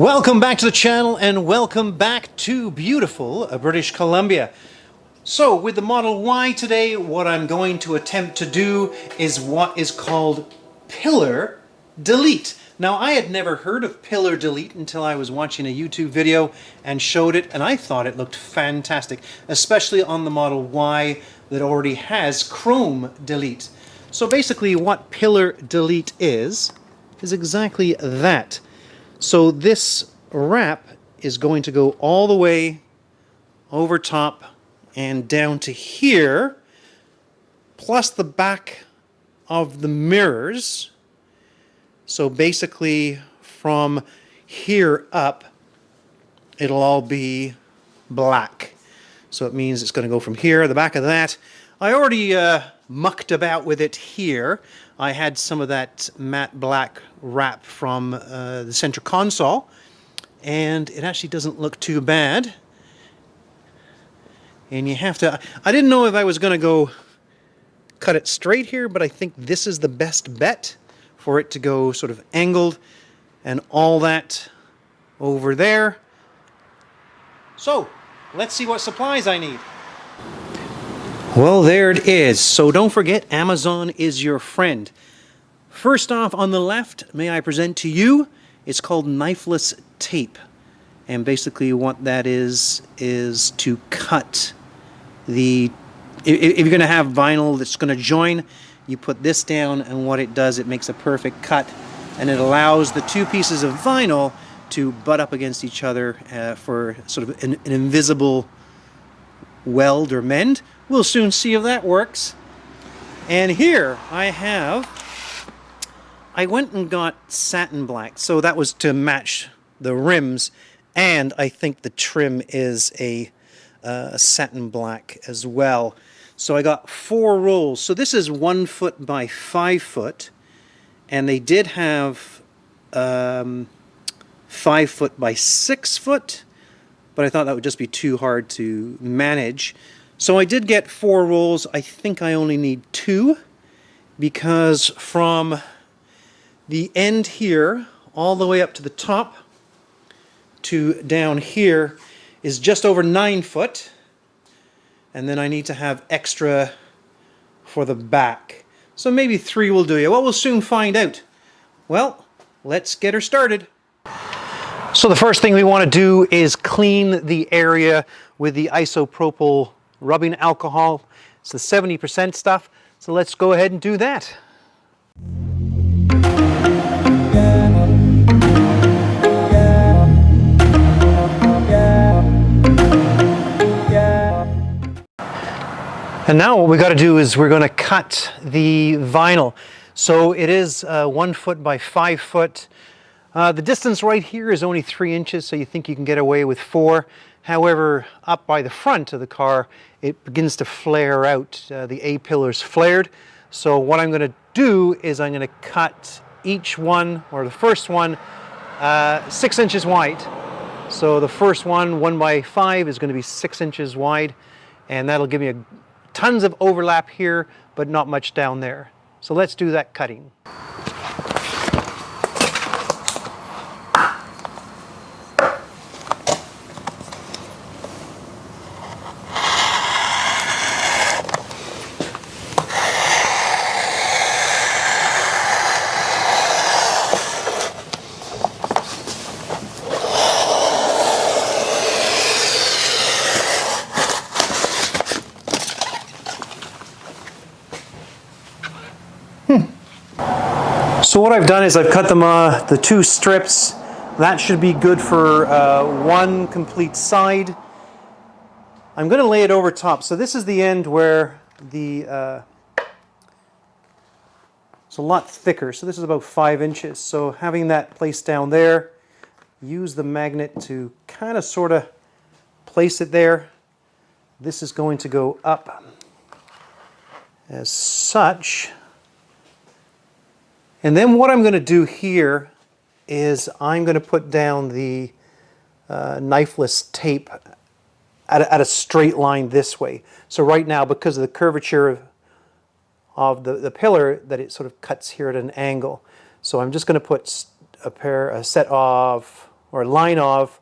Welcome back to the channel and welcome back to beautiful British Columbia. So with the Model Y today, what I'm going to attempt to do is what is called pillar delete. Now I had never heard of pillar delete until I was watching a YouTube video and showed it, and I thought it looked fantastic, especially on the Model Y that already has chrome delete. So basically what pillar delete is exactly that. So this wrap is going to go all the way over top and down to here, plus the back of the mirrors. So basically from here up, it'll all be black. So it means it's going to go from here, the back of that. I already mucked about with it here. I had some of that matte black wrap from the center console, and it actually doesn't look too bad. And you have to, I didn't know if I was going to go cut it straight here, but I think this is the best bet for it to go sort of angled and all that over there. So let's see what supplies I need. Well, there it is. So don't forget, Amazon is your friend. First off, on the left, may I present to you, it's called knifeless tape. And basically what that is to cut the, if you're going to have vinyl that's going to join, you put this down, and what it does, it makes a perfect cut, and it allows the two pieces of vinyl to butt up against each other for sort of an invisible weld or mend. We'll soon see if that works. And here I went and got satin black, so that was to match the rims, and I think the trim is a satin black as well. So I got 4 rolls. So this is 1 foot by 5 foot, and they did have 5 foot by 6 foot, but I thought that would just be too hard to manage. So I did get 4 rolls. I think I only need 2, because from the end here all the way up to the top to down here is just over 9 foot, and then I need to have extra for the back. So maybe 3 will do you. Well, we'll soon find out. Well, let's get her started. So the first thing we want to do is clean the area with the isopropyl rubbing alcohol. It's the 70% stuff. So let's go ahead and do that. And now what we got to do is we're going to cut the vinyl. So it is 1 foot by 5 foot. The distance right here is only 3 inches, so you think you can get away with 4. However, up by the front of the car, it begins to flare out. The A-pillar's flared. So what I'm going to do is I'm going to cut each one, or the first one, 6 inches wide. So the first one, 1 by 5, is going to be 6 inches wide, and that'll give me tons of overlap here, but not much down there. So let's do that cutting. So what I've done is I've cut them the 2 strips. That should be good for 1 complete side. I'm going to lay it over top. So this is the end where the it's a lot thicker. So this is about 5 inches. So having that placed down there, use the magnet to kind of sort of place it there. This is going to go up as such. And then what I'm going to do here is I'm going to put down the knifeless tape at a straight line this way. So right now, because of the curvature of the pillar, that it sort of cuts here at an angle. So I'm just going to put a set of or line of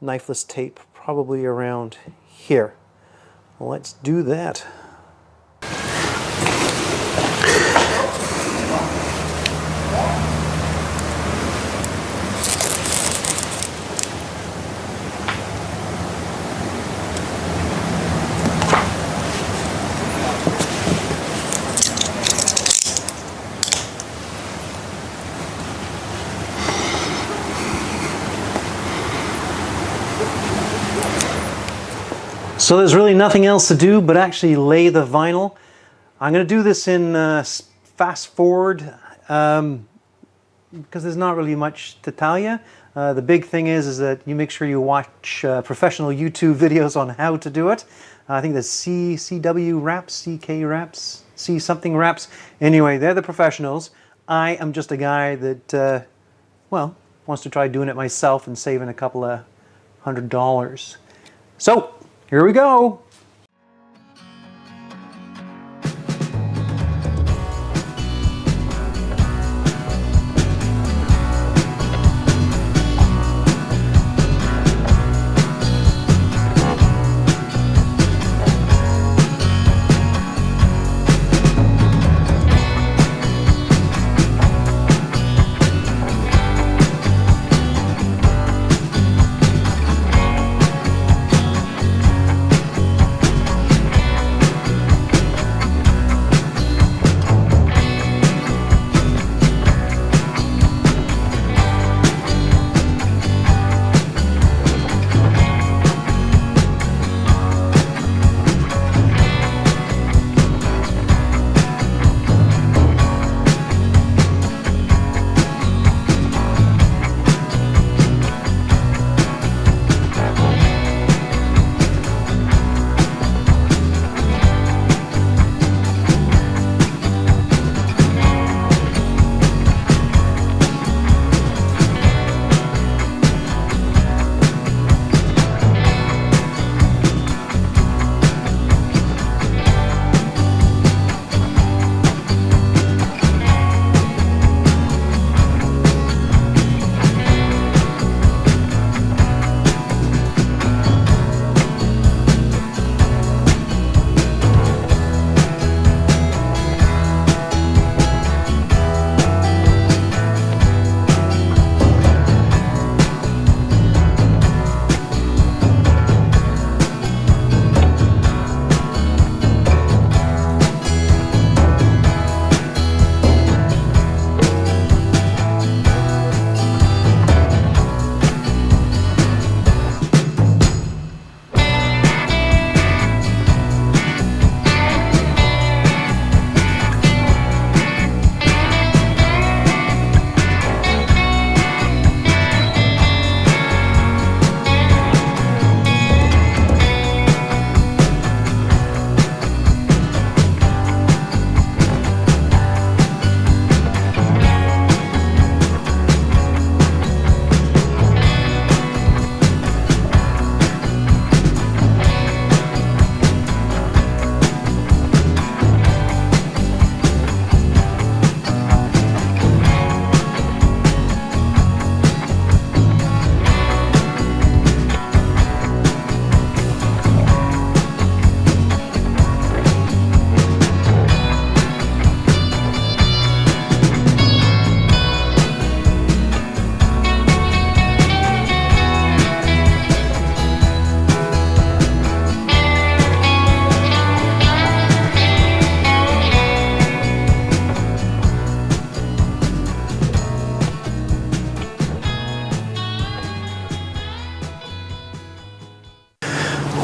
knifeless tape, probably around here. Well, let's do that. So there's really nothing else to do but actually lay the vinyl. I'm going to do this in fast forward because there's not really much to tell you. The big thing is that you make sure you watch professional YouTube videos on how to do it. I think there's CW wraps, CK wraps, C something wraps. Anyway, they're the professionals. I am just a guy that, well, wants to try doing it myself and saving a couple of $100. So, here we go.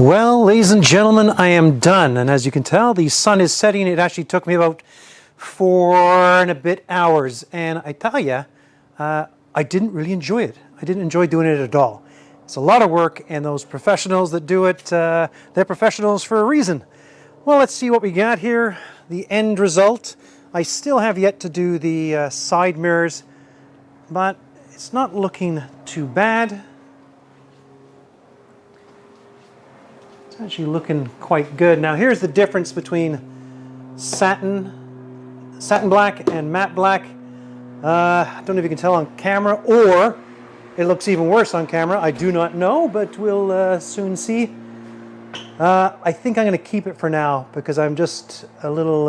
Well, ladies and gentlemen, I am done. And as you can tell, the sun is setting. It actually took me about 4 and a bit hours. And I tell you, I didn't really enjoy it. I didn't enjoy doing it at all. It's a lot of work, and those professionals that do it, they're professionals for a reason. Well, let's see what we got here. The end result. I still have yet to do the side mirrors, but it's not looking too bad. It's actually looking quite good. Now here's the difference between satin black and matte black. I don't know if you can tell on camera, or it looks even worse on camera. I do not know, but we'll soon see. I think I'm going to keep it for now because I'm just a little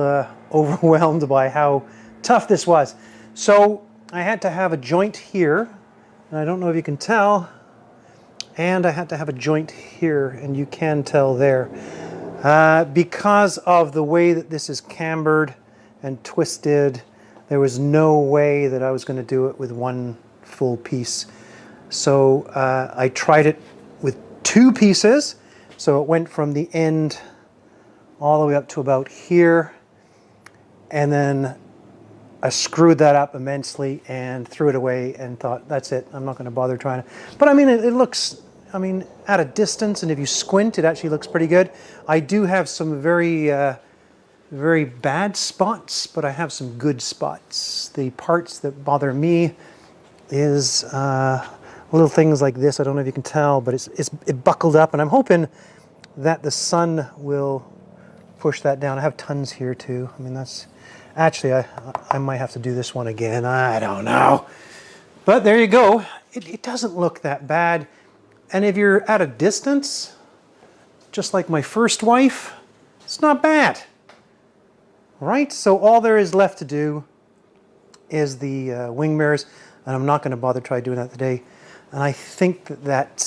overwhelmed by how tough this was. So I had to have a joint here, and I don't know if you can tell, and I had to have a joint here, and you can tell there. Because of the way that this is cambered and twisted, there was no way that I was going to do it with one full piece. So I tried it with 2 pieces. So it went from the end all the way up to about here, and then I screwed that up immensely and threw it away and thought, that's it, I'm not going to bother trying to. But I mean, it looks, I mean, at a distance, and if you squint, it actually looks pretty good. I do have some very bad spots, but I have some good spots. The parts that bother me is little things like this. I don't know if you can tell, but it buckled up, and I'm hoping that the sun will push that down. I have tons here too. I mean, that's actually, I might have to do this one again. I don't know. But there you go. It doesn't look that bad. And if you're at a distance, just like my first wife, it's not bad. Right? So all there is left to do is the wing mirrors, and I'm not going to bother try doing that today. And I think that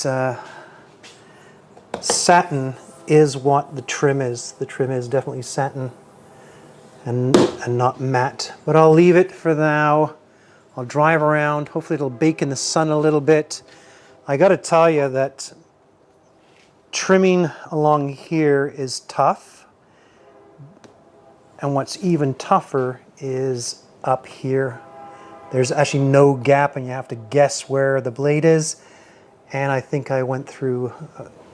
satin is what the trim is. The trim is definitely satin and not matte. But I'll leave it for now. I'll drive around. Hopefully it'll bake in the sun a little bit. I got to tell you that trimming along here is tough. And what's even tougher is up here. There's actually no gap, and you have to guess where the blade is. And I think I went through,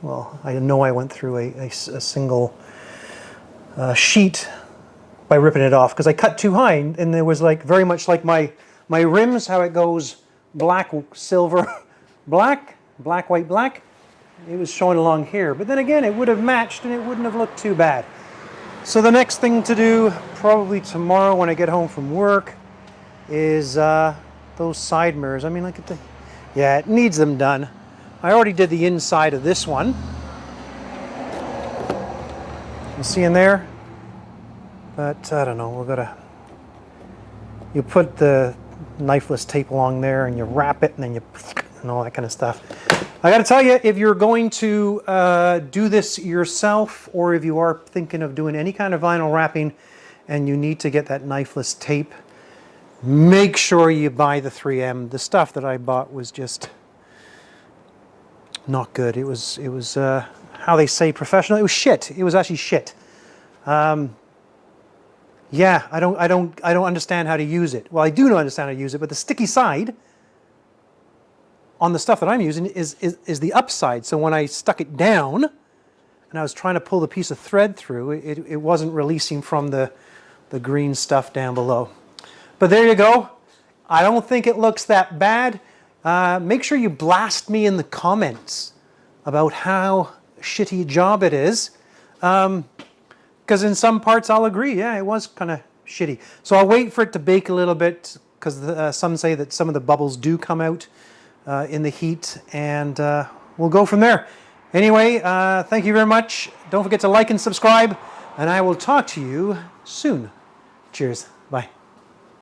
well, I know I went through a single sheet by ripping it off, because I cut too high, and there was like very much like my rims, how it goes black, silver, black, black, white, black. It was showing along here, but then again, it would have matched and it wouldn't have looked too bad. So the next thing to do, probably tomorrow when I get home from work, is those side mirrors. I mean, look at the, yeah, it needs them done. I already did the inside of this one. You see in there? But I don't know, we're gonna, you put the knifeless tape along there and you wrap it and then you, and all that kind of stuff. I gotta tell you, if you're going to do this yourself, or if you are thinking of doing any kind of vinyl wrapping and you need to get that knifeless tape, make sure you buy the 3M. The stuff that I bought was just not good. It was how they say professional. It was shit. It was actually shit. Yeah, I don't understand how to use it. Well, I do understand how to use it, but the sticky side on the stuff that I'm using is the upside. So when I stuck it down and I was trying to pull the piece of thread through, it wasn't releasing from the green stuff down below. But there you go. I don't think it looks that bad. Make sure you blast me in the comments about how shitty a job it is. Because in some parts I'll agree, yeah, it was kind of shitty. So I'll wait for it to bake a little bit, because some say that some of the bubbles do come out in the heat, and we'll go from there. Anyway, thank you very much. Don't forget to like and subscribe, and I will talk to you soon. Cheers.